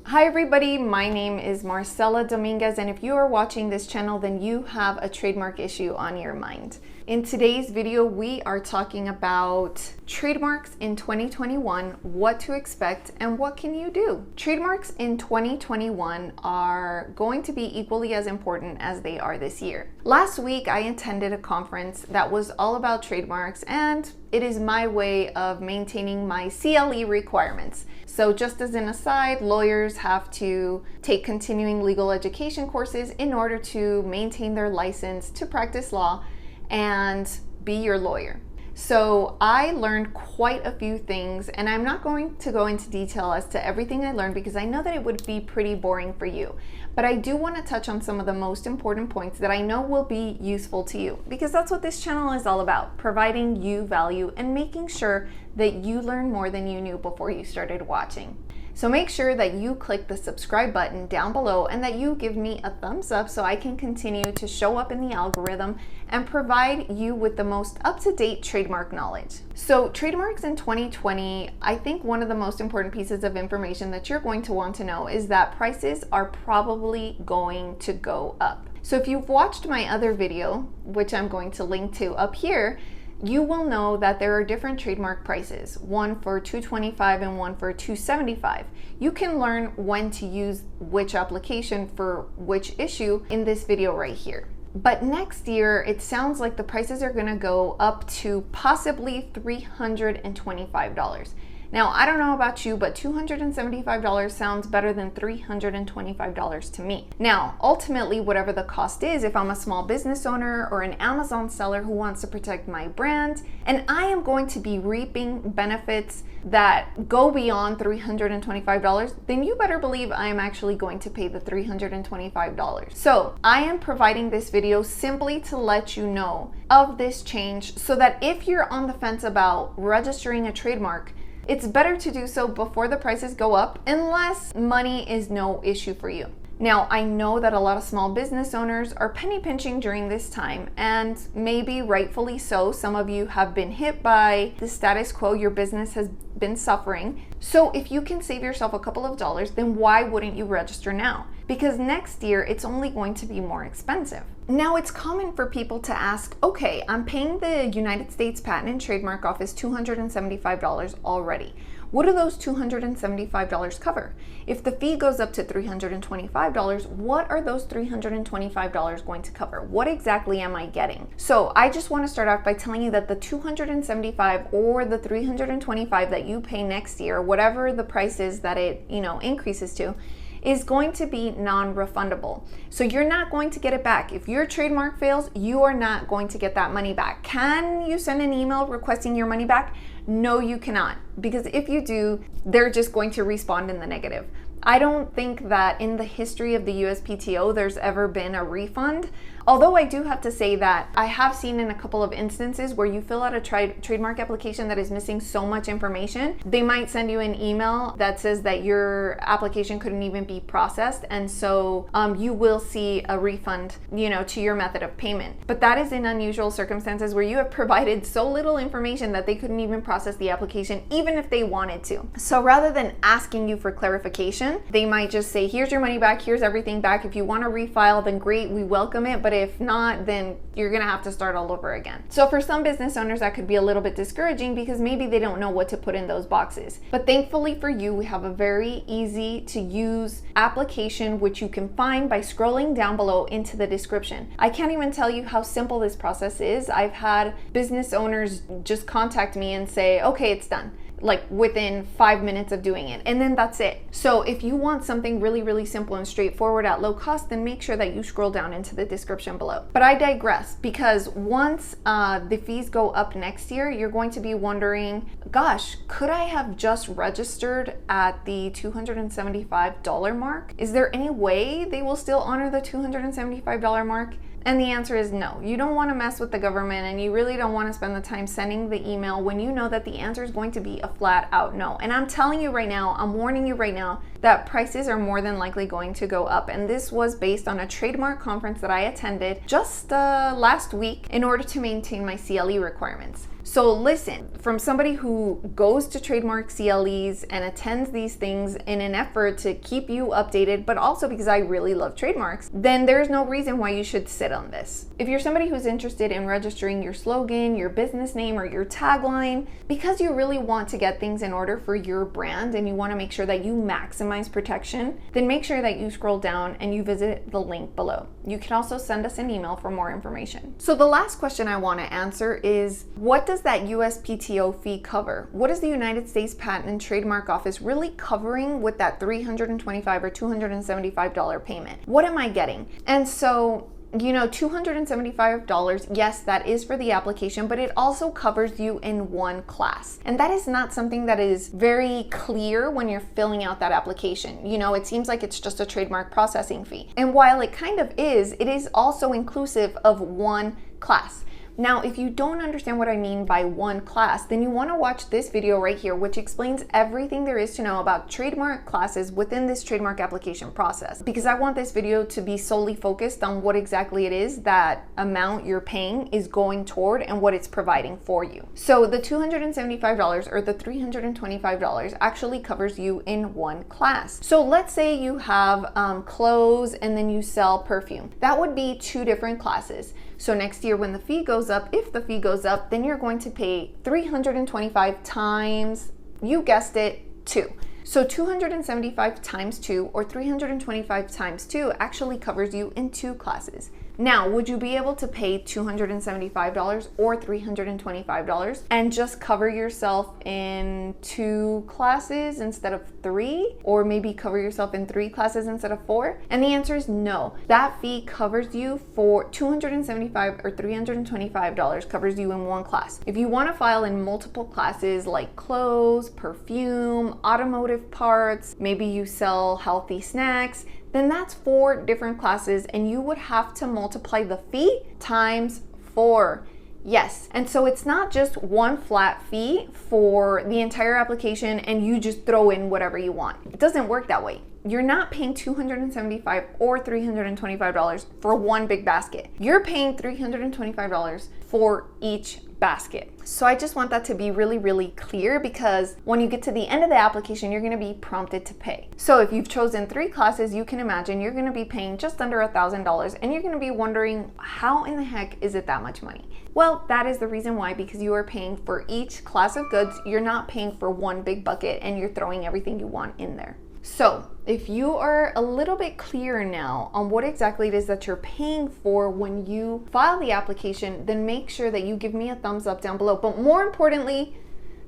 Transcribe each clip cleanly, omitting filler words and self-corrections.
Hi everybody, my name is Marcella Dominguez, and if you are watching this channel, then you have a trademark issue on your mind. In today's video, we are talking about trademarks in 2021, what to expect, and what can you do. Trademarks in 2021 are going to be equally as important as they are this year. Last week, I attended a conference that was all about trademarks, and it is my way of maintaining my CLE requirements. So just as an aside, lawyers have to take continuing legal education courses in order to maintain their license to practice law and be your lawyer. So I learned quite a few things, and I'm not going to go into detail as to everything I learned because I know that it would be pretty boring for you. But I do want to touch on some of the most important points that I know will be useful to you, because that's what this channel is all about, providing you value and making sure that you learn more than you knew before you started watching. So make sure that you click the subscribe button down below and that you give me a thumbs up so I can continue to show up in the algorithm and provide you with the most up-to-date trademark knowledge. So trademarks in 2020, I think one of the most important pieces of information that you're going to want to know is that prices are probably going to go up. So if you've watched my other video, which I'm going to link to up here, you will know that there are different trademark prices, one for $225 and one for $275. You can learn when to use which application for which issue in this video right here. But next year, it sounds like the prices are gonna go up to possibly $325. Now, I don't know about you, but $275 sounds better than $325 to me. Now, ultimately, whatever the cost is, if I'm a small business owner or an Amazon seller who wants to protect my brand, and I am going to be reaping benefits that go beyond $325, then you better believe I am actually going to pay the $325. So I am providing this video simply to let you know of this change so that if you're on the fence about registering a trademark, it's better to do so before the prices go up, unless money is no issue for you. Now, I know that a lot of small business owners are penny pinching during this time, and maybe rightfully so. Some of you have been hit by the status quo. Your business has been suffering. So if you can save yourself a couple of dollars, then why wouldn't you register now? Because next year, it's only going to be more expensive. Now, it's common for people to ask, okay, I'm paying the United States Patent and Trademark Office $275 already. What do those $275 cover? If the fee goes up to $325, what are those $325 going to cover? What exactly am I getting? So I just want to start off by telling you that the $275 or the $325 that you pay next year, whatever the price is that it, increases to, is going to be non-refundable. So you're not going to get it back. If your trademark fails, you are not going to get that money back. Can you send an email requesting your money back? No, you cannot, because if you do, they're just going to respond in the negative. I don't think that in the history of the USPTO there's ever been a refund. Although I do have to say that I have seen in a couple of instances where you fill out a trademark application that is missing so much information, they might send you an email that says that your application couldn't even be processed, and so you will see a refund, to your method of payment. But that is in unusual circumstances where you have provided so little information that they couldn't even process the application, even if they wanted to. So rather than asking you for clarification, they might just say, here's your money back, here's everything back. If you want to refile, then great, we welcome it. But if not, then you're going to have to start all over again. So for some business owners, that could be a little bit discouraging because maybe they don't know what to put in those boxes. But thankfully for you, we have a very easy to use application, which you can find by scrolling down below into the description. I can't even tell you how simple this process is. I've had business owners just contact me and say, okay, it's done, like within 5 minutes of doing it, and then that's it. So if you want something really, really simple and straightforward at low cost, then make sure that you scroll down into the description below. But I digress, because once the fees go up next year, you're going to be wondering, gosh, could I have just registered at the $275 mark? Is there any way they will still honor the $275 mark? And the answer is no. You don't want to mess with the government, and you really don't want to spend the time sending the email when you know that the answer is going to be a flat out no. And I'm telling you right now, I'm warning you right now, that prices are more than likely going to go up. And this was based on a trademark conference that I attended just last week in order to maintain my CLE requirements. So listen, from somebody who goes to trademark CLEs and attends these things in an effort to keep you updated, but also because I really love trademarks, then there's no reason why you should sit on this. If you're somebody who's interested in registering your slogan, your business name, or your tagline, because you really want to get things in order for your brand and you want to make sure that you maximize protection, then make sure that you scroll down and you visit the link below. You can also send us an email for more information. So the last question I want to answer is, what does that USPTO fee cover? What is the United States Patent and Trademark Office really covering with that $325 or $275 payment? What am I getting? And so, you know, $275, yes, that is for the application, but it also covers you in one class. And that is not something that is very clear when you're filling out that application. You know, it seems like it's just a trademark processing fee. And while it kind of is, it is also inclusive of one class. Now, if you don't understand what I mean by one class, then you want to watch this video right here, which explains everything there is to know about trademark classes within this trademark application process. Because I want this video to be solely focused on what exactly it is that amount you're paying is going toward and what it's providing for you. So the $275 or the $325 actually covers you in one class. So let's say you have clothes and then you sell perfume. That would be two different classes. So next year when the fee goes up, if the fee goes up, then you're going to pay 325 times, you guessed it, 2. So 275 times 2 or 325 times 2 actually covers you in 2 classes. Now, would you be able to pay $275 or $325 and just cover yourself in 2 classes instead of 3? Or maybe cover yourself in 3 classes instead of 4? And the answer is no. That fee covers you for $275 or $325 covers you in one class. If you want to file in multiple classes like clothes, perfume, automotive parts, maybe you sell healthy snacks, then that's 4 different classes and you would have to multiply the fee times 4. Yes, and so it's not just one flat fee for the entire application and you just throw in whatever you want. It doesn't work that way. You're not paying $275 or $325 for one big basket. You're paying $325 for each basket. So I just want that to be really, really clear, because when you get to the end of the application, you're going to be prompted to pay. So if you've chosen 3 classes, you can imagine you're going to be paying just under $1,000 and you're going to be wondering, how in the heck is it that much money? Well, that is the reason why, because you are paying for each class of goods. You're not paying for one big bucket and you're throwing everything you want in there. So if you are a little bit clearer now on what exactly it is that you're paying for when you file the application, then make sure that you give me a thumbs up down below. But more importantly,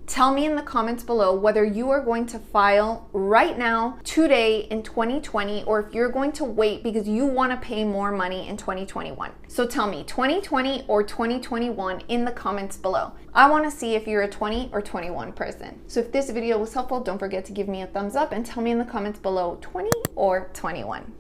tell me in the comments below whether you are going to file right now, today in 2020, or if you're going to wait because you want to pay more money in 2021. So tell me 2020 or 2021 in the comments below. I want to see if you're a 20 or 21 person. So if this video was helpful, don't forget to give me a thumbs up and tell me in the comments below 20 or 21.